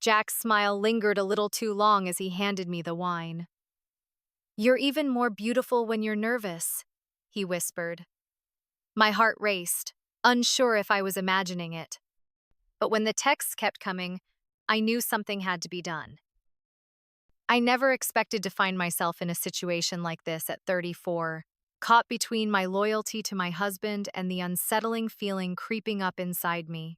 Jack's smile lingered a little too long as he handed me the wine. "You're even more beautiful when you're nervous," he whispered. My heart raced, unsure if I was imagining it. But when the texts kept coming, I knew something had to be done. I never expected to find myself in a situation like this at 34, caught between my loyalty to my husband and the unsettling feeling creeping up inside me.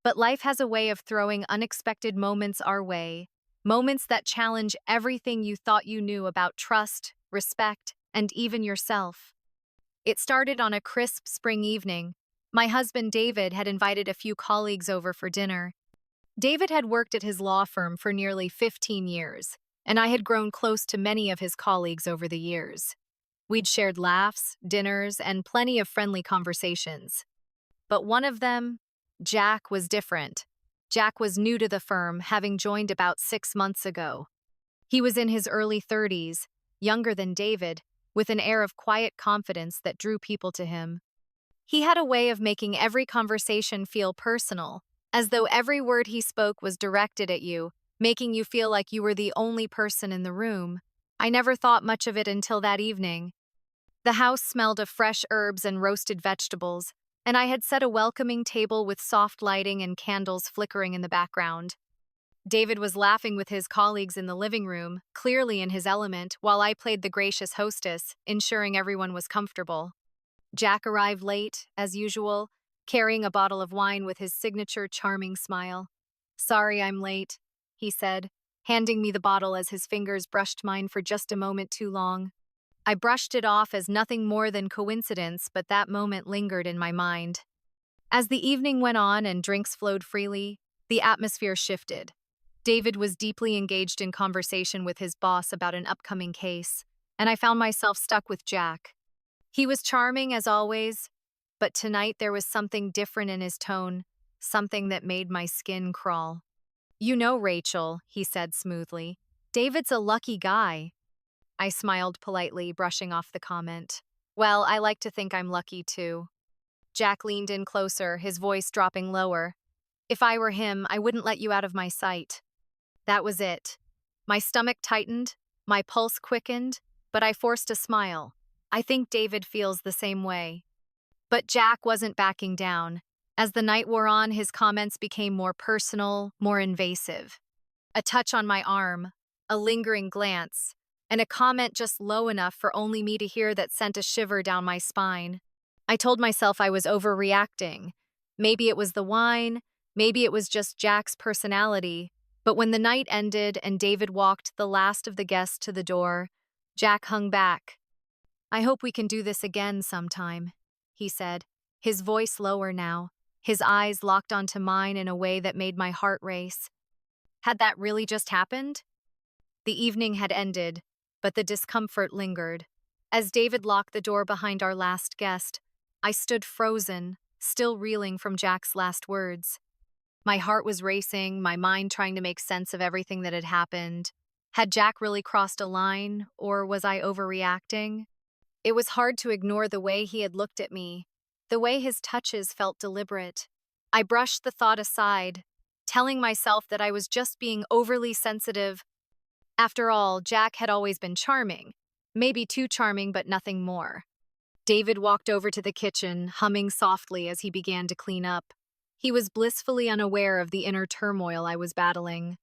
But life has a way of throwing unexpected moments our way, moments that challenge everything you thought you knew about trust, respect, and even yourself. It started on a crisp spring evening. My husband David had invited a few colleagues over for dinner. David had worked at his law firm for nearly 15 years, and I had grown close to many of his colleagues over the years. We'd shared laughs, dinners, and plenty of friendly conversations. But one of them, Jack, was different. Jack was new to the firm, having joined about 6 months ago. He was in his early 30s, younger than David, with an air of quiet confidence that drew people to him. He had a way of making every conversation feel personal, as though every word he spoke was directed at you, making you feel like you were the only person in the room. I never thought much of it until that evening. The house smelled of fresh herbs and roasted vegetables, and I had set a welcoming table with soft lighting and candles flickering in the background. David was laughing with his colleagues in the living room, clearly in his element, while I played the gracious hostess, ensuring everyone was comfortable. Jack arrived late, as usual, carrying a bottle of wine with his signature charming smile. "Sorry I'm late," he said, handing me the bottle as his fingers brushed mine for just a moment too long. I brushed it off as nothing more than coincidence, but that moment lingered in my mind. As the evening went on and drinks flowed freely, the atmosphere shifted. David was deeply engaged in conversation with his boss about an upcoming case, and I found myself stuck with Jack. He was charming as always, but tonight there was something different in his tone, something that made my skin crawl. "You know, Rachel," he said smoothly, "David's a lucky guy." I smiled politely, brushing off the comment. "Well, I like to think I'm lucky too." Jack leaned in closer, his voice dropping lower. "If I were him, I wouldn't let you out of my sight." That was it. My stomach tightened, my pulse quickened, but I forced a smile. I think David feels the same way. But Jack wasn't backing down. As the night wore on, his comments became more personal, more invasive. A touch on my arm, a lingering glance, and a comment just low enough for only me to hear that sent a shiver down my spine. I told myself I was overreacting. Maybe it was the wine, maybe it was just Jack's personality. But when the night ended and David walked the last of the guests to the door, Jack hung back. "I hope we can do this again sometime," he said, his voice lower now, his eyes locked onto mine in a way that made my heart race. Had that really just happened? The evening had ended, but the discomfort lingered. As David locked the door behind our last guest, I stood frozen, still reeling from Jack's last words. My heart was racing, my mind trying to make sense of everything that had happened. Had Jack really crossed a line, or was I overreacting? It was hard to ignore the way he had looked at me, the way his touches felt deliberate. I brushed the thought aside, telling myself that I was just being overly sensitive. After all, Jack had always been charming, maybe too charming, but nothing more. David walked over to the kitchen, humming softly as he began to clean up. He was blissfully unaware of the inner turmoil I was battling.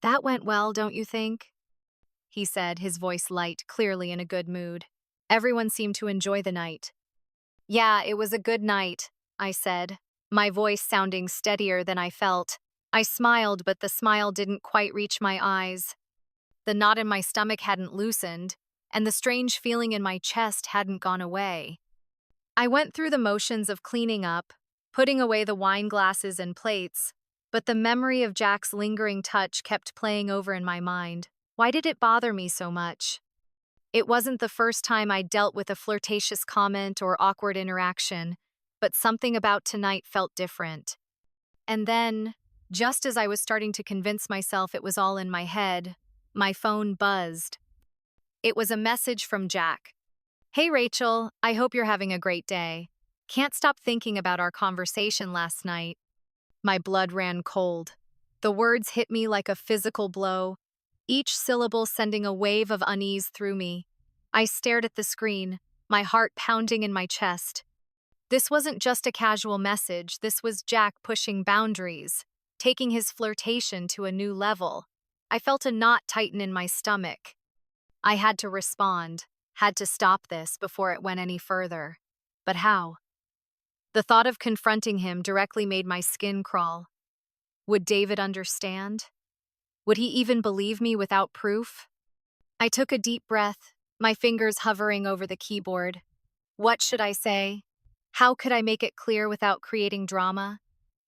"That went well, don't you think?" he said, his voice light, clearly in a good mood. Everyone seemed to enjoy the night. "Yeah, it was a good night," I said, my voice sounding steadier than I felt. I smiled, but the smile didn't quite reach my eyes. The knot in my stomach hadn't loosened, and the strange feeling in my chest hadn't gone away. I went through the motions of cleaning up, putting away the wine glasses and plates, but the memory of Jack's lingering touch kept playing over in my mind. Why did it bother me so much? It wasn't the first time I'd dealt with a flirtatious comment or awkward interaction, but something about tonight felt different. And then, just as I was starting to convince myself it was all in my head, my phone buzzed. It was a message from Jack. "Hey Rachel, I hope you're having a great day. Can't stop thinking about our conversation last night." My blood ran cold. The words hit me like a physical blow, each syllable sending a wave of unease through me. I stared at the screen, my heart pounding in my chest. This wasn't just a casual message, this was Jack pushing boundaries, taking his flirtation to a new level. I felt a knot tighten in my stomach. I had to respond, had to stop this before it went any further. But how? The thought of confronting him directly made my skin crawl. Would David understand? Would he even believe me without proof? I took a deep breath, my fingers hovering over the keyboard. What should I say? How could I make it clear without creating drama?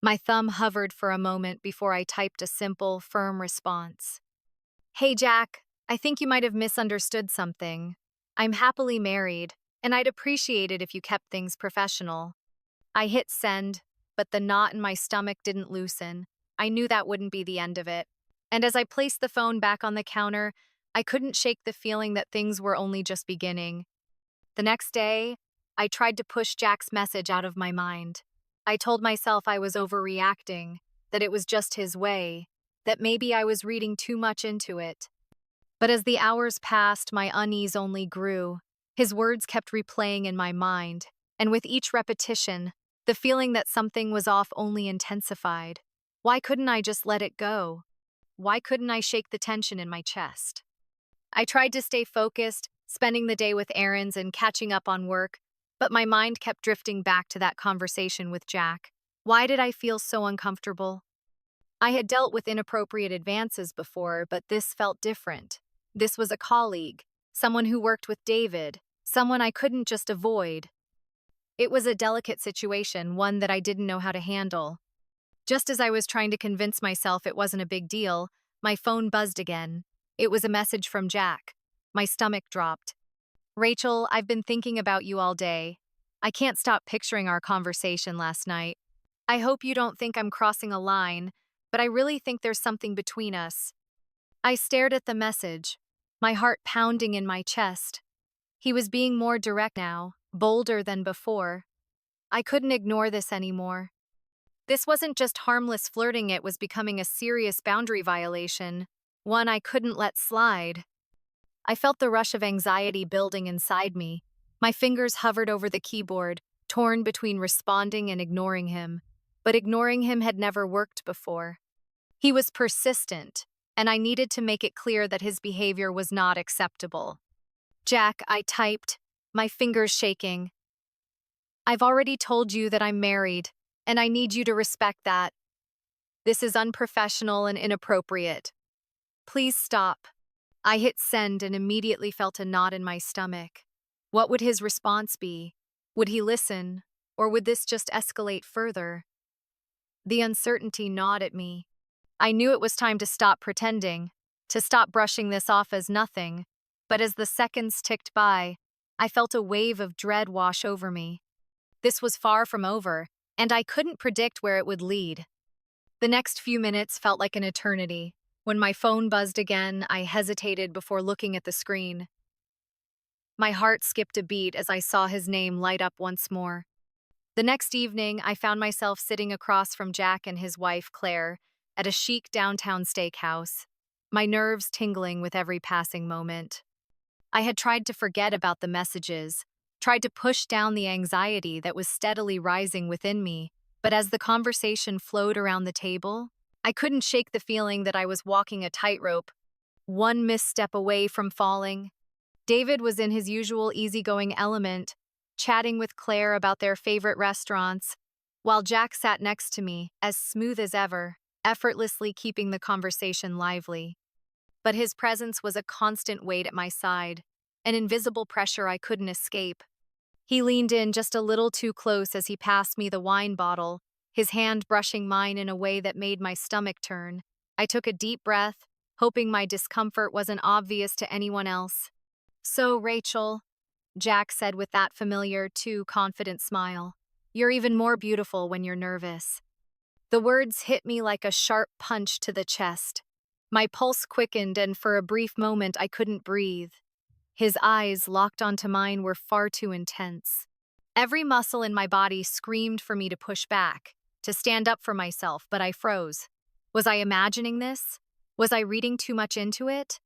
My thumb hovered for a moment before I typed a simple, firm response. Hey Jack, I think you might have misunderstood something. I'm happily married, and I'd appreciate it if you kept things professional. I hit send, but the knot in my stomach didn't loosen. I knew that wouldn't be the end of it. And as I placed the phone back on the counter, I couldn't shake the feeling that things were only just beginning. The next day, I tried to push Jack's message out of my mind. I told myself I was overreacting, that it was just his way, that maybe I was reading too much into it. But as the hours passed, my unease only grew. His words kept replaying in my mind, and with each repetition, the feeling that something was off only intensified. Why couldn't I just let it go? Why couldn't I shake the tension in my chest? I tried to stay focused, spending the day with errands and catching up on work, but my mind kept drifting back to that conversation with Jack. Why did I feel so uncomfortable? I had dealt with inappropriate advances before, but this felt different. This was a colleague, someone who worked with David, someone I couldn't just avoid. It was a delicate situation, one that I didn't know how to handle. Just as I was trying to convince myself it wasn't a big deal, my phone buzzed again. It was a message from Jack. My stomach dropped. Rachel, I've been thinking about you all day. I can't stop picturing our conversation last night. I hope you don't think I'm crossing a line, but I really think there's something between us. I stared at the message, my heart pounding in my chest. He was being more direct now, bolder than before. I couldn't ignore this anymore. This wasn't just harmless flirting, it was becoming a serious boundary violation, one I couldn't let slide. I felt the rush of anxiety building inside me. My fingers hovered over the keyboard, torn between responding and ignoring him. But ignoring him had never worked before. He was persistent, and I needed to make it clear that his behavior was not acceptable. Jack, I typed, my fingers shaking. I've already told you that I'm married, and I need you to respect that. This is unprofessional and inappropriate. Please stop. I hit send and immediately felt a knot in my stomach. What would his response be? Would he listen, or would this just escalate further? The uncertainty gnawed at me. I knew it was time to stop pretending, to stop brushing this off as nothing, but as the seconds ticked by, I felt a wave of dread wash over me. This was far from over, and I couldn't predict where it would lead. The next few minutes felt like an eternity. When my phone buzzed again, I hesitated before looking at the screen. My heart skipped a beat as I saw his name light up once more. The next evening, I found myself sitting across from Jack and his wife, Claire, at a chic downtown steakhouse, my nerves tingling with every passing moment. I had tried to forget about the messages, tried to push down the anxiety that was steadily rising within me, but as the conversation flowed around the table, I couldn't shake the feeling that I was walking a tightrope, one misstep away from falling. David was in his usual easygoing element, chatting with Claire about their favorite restaurants, while Jack sat next to me, as smooth as ever, effortlessly keeping the conversation lively. But his presence was a constant weight at my side, an invisible pressure I couldn't escape. He leaned in just a little too close as he passed me the wine bottle, his hand brushing mine in a way that made my stomach turn. I took a deep breath, hoping my discomfort wasn't obvious to anyone else. So, Rachel, Jack said with that familiar, too confident smile, you're even more beautiful when you're nervous. The words hit me like a sharp punch to the chest. My pulse quickened, and for a brief moment I couldn't breathe. His eyes, locked onto mine, were far too intense. Every muscle in my body screamed for me to push back, to stand up for myself, but I froze. Was I imagining this? Was I reading too much into it?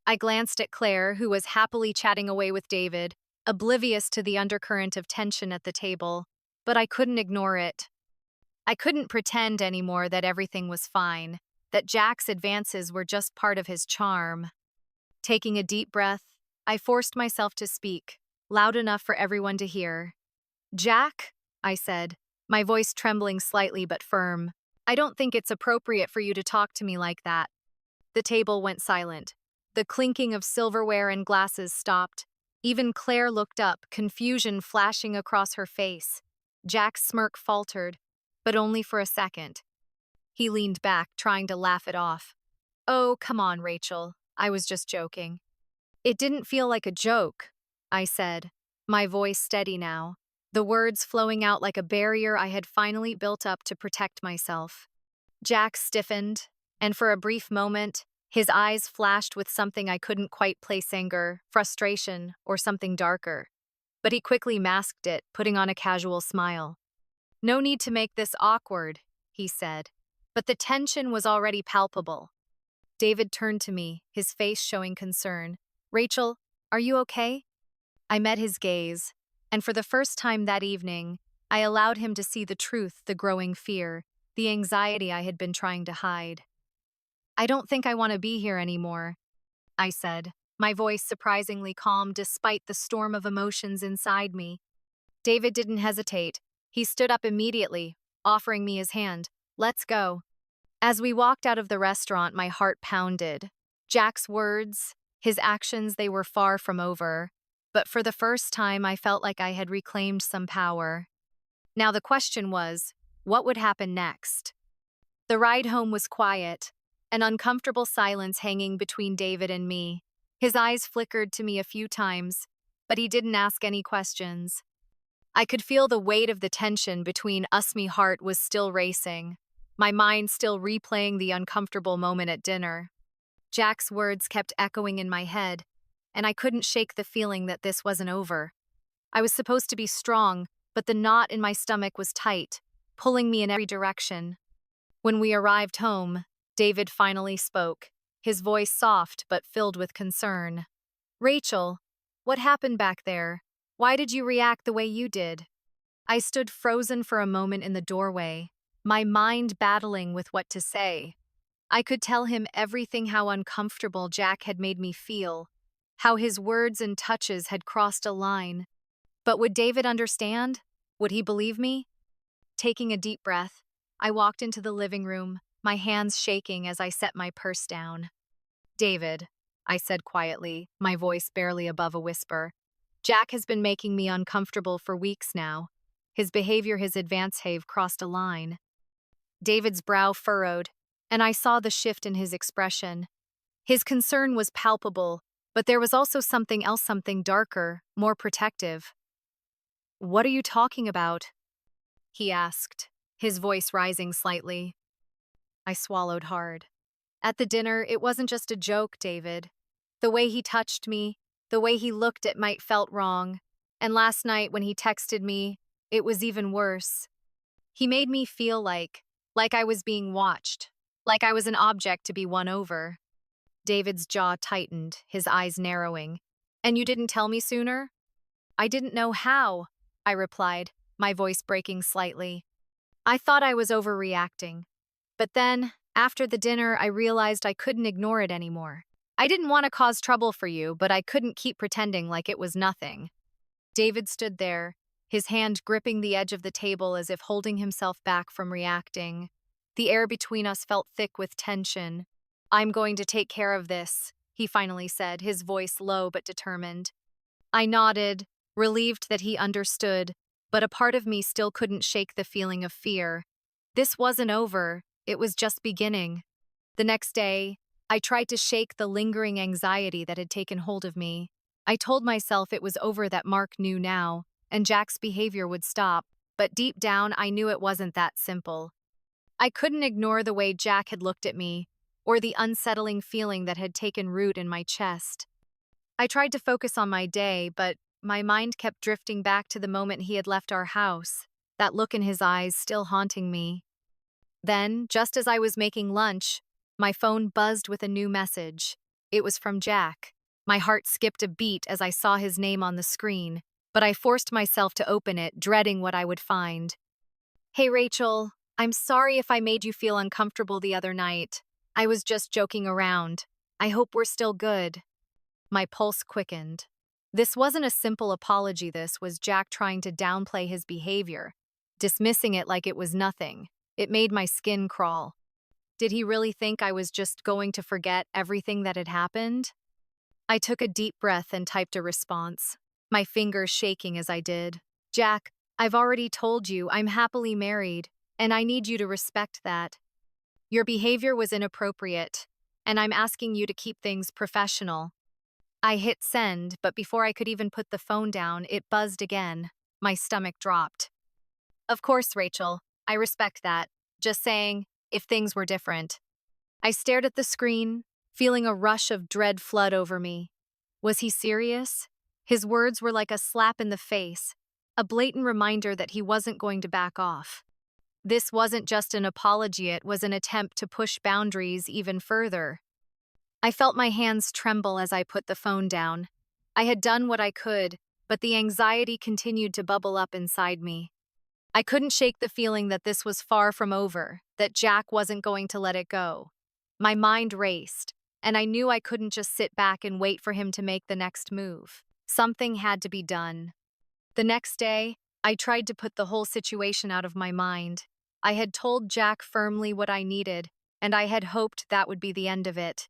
I glanced at Claire, who was happily chatting away with David, oblivious to the undercurrent of tension at the table, but I couldn't ignore it. I couldn't pretend anymore that everything was fine, that Jack's advances were just part of his charm. Taking a deep breath, I forced myself to speak, loud enough for everyone to hear. "Jack," I said, my voice trembling slightly but firm, "I don't think it's appropriate for you to talk to me like that." The table went silent. The clinking of silverware and glasses stopped. Even Claire looked up, confusion flashing across her face. Jack's smirk faltered, but only for a second. He leaned back, trying to laugh it off. "Oh, come on, Rachel. I was just joking." "It didn't feel like a joke," I said, my voice steady now, the words flowing out like a barrier I had finally built up to protect myself. Jack stiffened, and for a brief moment, his eyes flashed with something I couldn't quite place: anger, frustration, or something darker. But he quickly masked it, putting on a casual smile. "No need to make this awkward," he said, but the tension was already palpable. David turned to me, his face showing concern. "Rachel, are you okay?" I met his gaze, and for the first time that evening, I allowed him to see the truth, the growing fear, the anxiety I had been trying to hide. "I don't think I want to be here anymore," I said, my voice surprisingly calm despite the storm of emotions inside me. David didn't hesitate. He stood up immediately, offering me his hand. "Let's go." As we walked out of the restaurant, my heart pounded. Jack's words, his actions, they were far from over. But for the first time, I felt like I had reclaimed some power. Now the question was, what would happen next? The ride home was quiet, an uncomfortable silence hanging between David and me. His eyes flickered to me a few times, but he didn't ask any questions. I could feel the weight of the tension between us. My heart was still racing, my mind still replaying the uncomfortable moment at dinner. Jack's words kept echoing in my head, and I couldn't shake the feeling that this wasn't over. I was supposed to be strong, but the knot in my stomach was tight, pulling me in every direction. When we arrived home, David finally spoke, his voice soft but filled with concern. "Rachel, what happened back there? Why did you react the way you did?" I stood frozen for a moment in the doorway, my mind battling with what to say. I could tell him everything: how uncomfortable Jack had made me feel, how his words and touches had crossed a line. But would David understand? Would he believe me? Taking a deep breath, I walked into the living room, my hands shaking as I set my purse down. "David," I said quietly, my voice barely above a whisper, "Jack has been making me uncomfortable for weeks now. His behavior, his advance have crossed a line." David's brow furrowed, and I saw the shift in his expression. His concern was palpable, but there was also something else, something darker, more protective. "What are you talking about?" he asked, his voice rising slightly. I swallowed hard. At the dinner, it wasn't just a joke, David. The way he touched me, the way he looked at me felt wrong. And last night when he texted me, it was even worse. He made me feel like I was being watched, like I was an object to be won over. David's jaw tightened, his eyes narrowing. "And you didn't tell me sooner?" "I didn't know how," I replied, my voice breaking slightly. "I thought I was overreacting. But then, after the dinner, I realized I couldn't ignore it anymore. I didn't want to cause trouble for you, but I couldn't keep pretending like it was nothing." David stood there, his hand gripping the edge of the table as if holding himself back from reacting. The air between us felt thick with tension. "I'm going to take care of this," he finally said, his voice low but determined. I nodded, relieved that he understood, but a part of me still couldn't shake the feeling of fear. This wasn't over, it was just beginning. The next day, I tried to shake the lingering anxiety that had taken hold of me. I told myself it was over, that Mark knew now, and Jack's behavior would stop, but deep down I knew it wasn't that simple. I couldn't ignore the way Jack had looked at me, or the unsettling feeling that had taken root in my chest. I tried to focus on my day, but my mind kept drifting back to the moment he had left our house, that look in his eyes still haunting me. Then, just as I was making lunch, my phone buzzed with a new message. It was from Jack. My heart skipped a beat as I saw his name on the screen, but I forced myself to open it, dreading what I would find. Hey Rachel, I'm sorry if I made you feel uncomfortable the other night. I was just joking around. I hope we're still good. My pulse quickened. This wasn't a simple apology, this was Jack trying to downplay his behavior, dismissing it like it was nothing. It made my skin crawl. Did he really think I was just going to forget everything that had happened? I took a deep breath and typed a response, my fingers shaking as I did. Jack, I've already told you I'm happily married, and I need you to respect that. Your behavior was inappropriate, and I'm asking you to keep things professional. I hit send, but before I could even put the phone down, it buzzed again. My stomach dropped. Of course, Rachel, I respect that. Just saying, if things were different. I stared at the screen, feeling a rush of dread flood over me. Was he serious? His words were like a slap in the face, a blatant reminder that he wasn't going to back off. This wasn't just an apology, it was an attempt to push boundaries even further. I felt my hands tremble as I put the phone down. I had done what I could, but the anxiety continued to bubble up inside me. I couldn't shake the feeling that this was far from over, that Jack wasn't going to let it go. My mind raced, and I knew I couldn't just sit back and wait for him to make the next move. Something had to be done. The next day, I tried to put the whole situation out of my mind. I had told Jack firmly what I needed, and I had hoped that would be the end of it.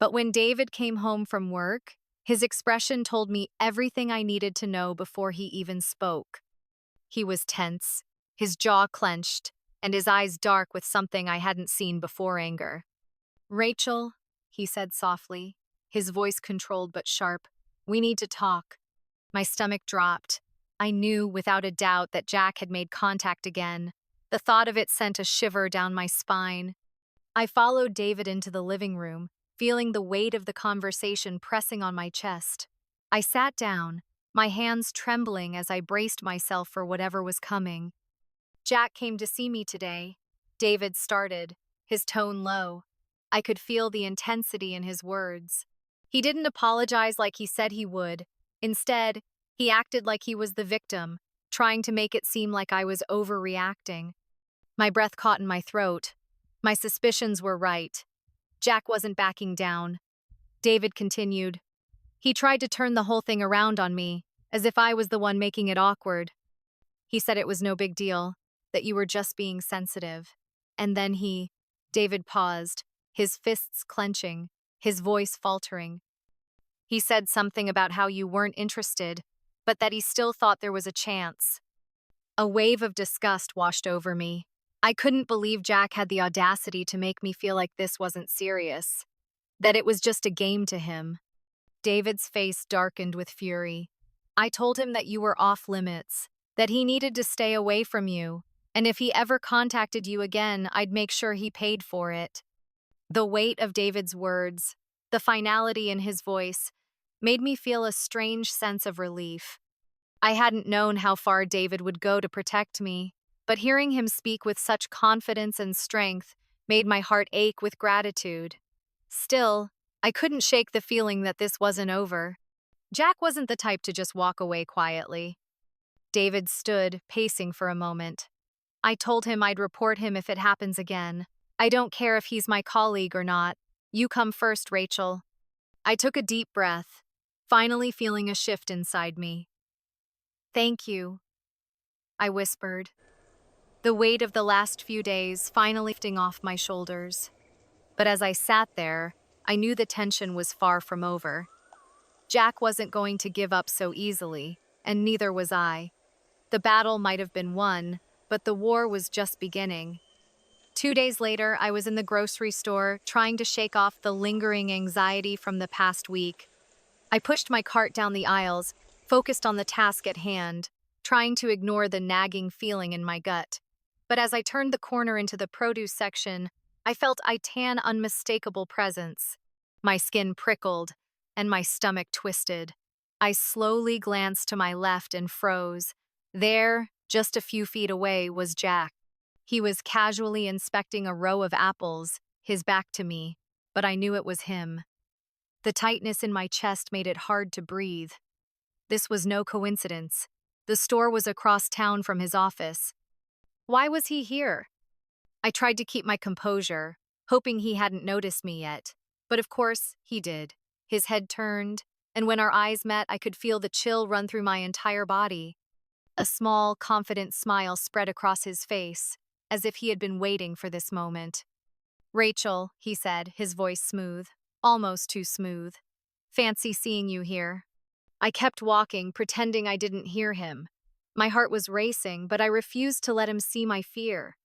But when David came home from work, his expression told me everything I needed to know before he even spoke. He was tense, his jaw clenched, and his eyes dark with something I hadn't seen before: anger. Rachel, he said softly, his voice controlled but sharp, we need to talk. My stomach dropped. I knew without a doubt that Jack had made contact again. The thought of it sent a shiver down my spine. I followed David into the living room, feeling the weight of the conversation pressing on my chest. I sat down, my hands trembling as I braced myself for whatever was coming. Jack came to see me today, David started, his tone low. I could feel the intensity in his words. He didn't apologize like he said he would. Instead, he acted like he was the victim, trying to make it seem like I was overreacting. My breath caught in my throat. My suspicions were right. Jack wasn't backing down. David continued. He tried to turn the whole thing around on me, as if I was the one making it awkward. He said it was no big deal, that you were just being sensitive. And then David paused, his fists clenching, his voice faltering. He said something about how you weren't interested, but that he still thought there was a chance. A wave of disgust washed over me. I couldn't believe Jack had the audacity to make me feel like this wasn't serious, that it was just a game to him. David's face darkened with fury. I told him that you were off limits, that he needed to stay away from you, and if he ever contacted you again, I'd make sure he paid for it. The weight of David's words, the finality in his voice, made me feel a strange sense of relief. I hadn't known how far David would go to protect me, but hearing him speak with such confidence and strength made my heart ache with gratitude. Still, I couldn't shake the feeling that this wasn't over. Jack wasn't the type to just walk away quietly. David stood, pacing for a moment. I told him I'd report him if it happens again. I don't care if he's my colleague or not. You come first, Rachel. I took a deep breath, finally feeling a shift inside me. Thank you, I whispered, the weight of the last few days finally lifting off my shoulders. But as I sat there, I knew the tension was far from over. Jack wasn't going to give up so easily, and neither was I. The battle might have been won, but the war was just beginning. 2 days later, I was in the grocery store, trying to shake off the lingering anxiety from the past week. I pushed my cart down the aisles, focused on the task at hand, trying to ignore the nagging feeling in my gut. But as I turned the corner into the produce section, I felt a tan, unmistakable presence. My skin prickled, and my stomach twisted. I slowly glanced to my left and froze. There, just a few feet away, was Jack. He was casually inspecting a row of apples, his back to me, but I knew it was him. The tightness in my chest made it hard to breathe. This was no coincidence. The store was across town from his office. Why was he here? I tried to keep my composure, hoping he hadn't noticed me yet. But of course, he did. His head turned, and when our eyes met, I could feel the chill run through my entire body. A small, confident smile spread across his face, as if he had been waiting for this moment. "Rachel," he said, his voice smooth, almost too smooth. "Fancy seeing you here." I kept walking, pretending I didn't hear him. My heart was racing, but I refused to let him see my fear.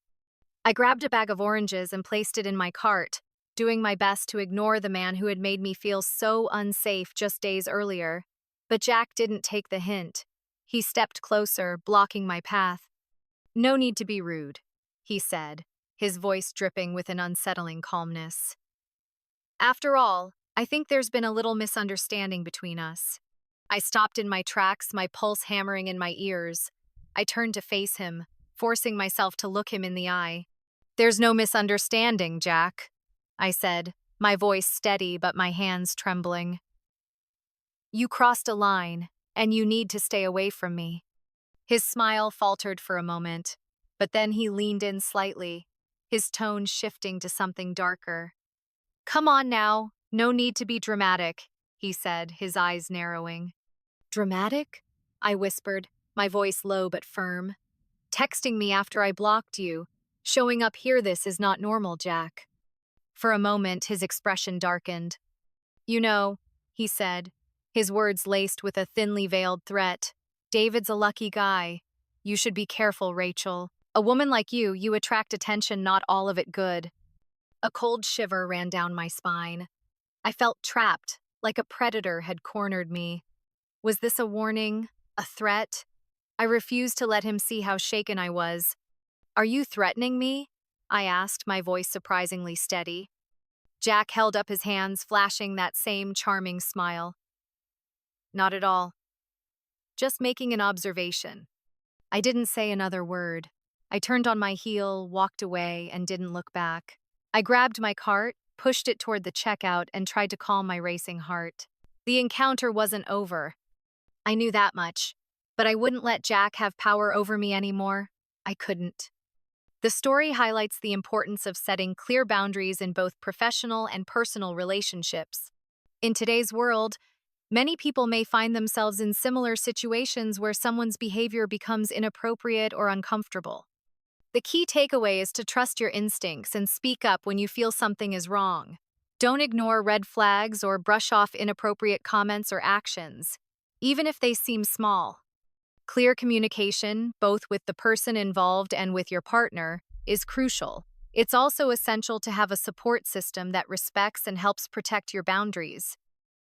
I grabbed a bag of oranges and placed it in my cart, doing my best to ignore the man who had made me feel so unsafe just days earlier. But Jack didn't take the hint. He stepped closer, blocking my path. "No need to be rude," he said, his voice dripping with an unsettling calmness. "After all, I think there's been a little misunderstanding between us." I stopped in my tracks, my pulse hammering in my ears. I turned to face him, forcing myself to look him in the eye. "There's no misunderstanding, Jack," I said, my voice steady but my hands trembling. "You crossed a line, and you need to stay away from me." His smile faltered for a moment, but then he leaned in slightly, his tone shifting to something darker. "Come on now, no need to be dramatic," he said, his eyes narrowing. "Dramatic?" I whispered, my voice low but firm. "Texting me after I blocked you. Showing up here, this is not normal, Jack." For a moment, his expression darkened. "You know," he said, his words laced with a thinly veiled threat, "David's a lucky guy. You should be careful, Rachel. A woman like you attract attention, not all of it good." A cold shiver ran down my spine. I felt trapped, like a predator had cornered me. Was this a warning? A threat? I refused to let him see how shaken I was. "Are you threatening me?" I asked, my voice surprisingly steady. Jack held up his hands, flashing that same charming smile. "Not at all. Just making an observation." I didn't say another word. I turned on my heel, walked away, and didn't look back. I grabbed my cart, pushed it toward the checkout, and tried to calm my racing heart. The encounter wasn't over. I knew that much, but I wouldn't let Jack have power over me anymore. I couldn't. The story highlights the importance of setting clear boundaries in both professional and personal relationships. In today's world, many people may find themselves in similar situations where someone's behavior becomes inappropriate or uncomfortable. The key takeaway is to trust your instincts and speak up when you feel something is wrong. Don't ignore red flags or brush off inappropriate comments or actions, even if they seem small. Clear communication, both with the person involved and with your partner, is crucial. It's also essential to have a support system that respects and helps protect your boundaries.